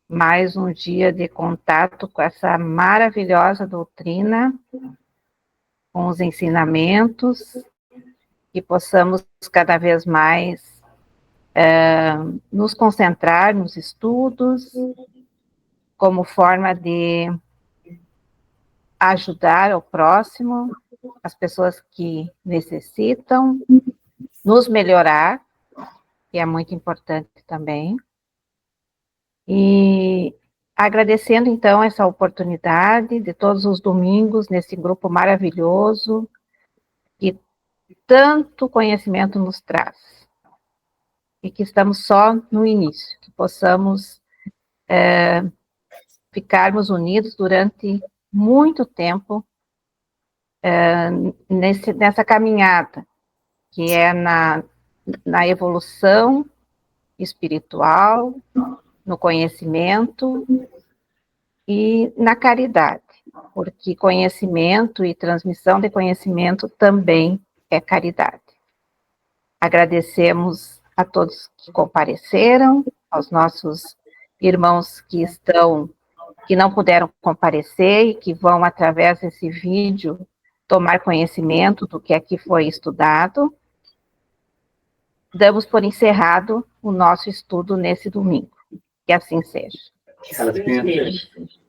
mais um dia de contato com essa maravilhosa doutrina, com os ensinamentos, que possamos cada vez mais nos concentrar nos estudos, como forma de ajudar o próximo, as pessoas que necessitam, nos melhorar, que é muito importante também. E agradecendo, então, essa oportunidade de todos os domingos, nesse grupo maravilhoso, que tanto conhecimento nos traz. E que estamos só no início, que possamos ficarmos unidos durante muito tempo nessa caminhada, que é na evolução espiritual, no conhecimento e na caridade, porque conhecimento e transmissão de conhecimento também é caridade. Agradecemos a todos que compareceram, aos nossos irmãos que não puderam comparecer e que vão, através desse vídeo, tomar conhecimento do que aqui foi estudado. Damos por encerrado o nosso estudo nesse domingo. Que assim seja. Que assim seja.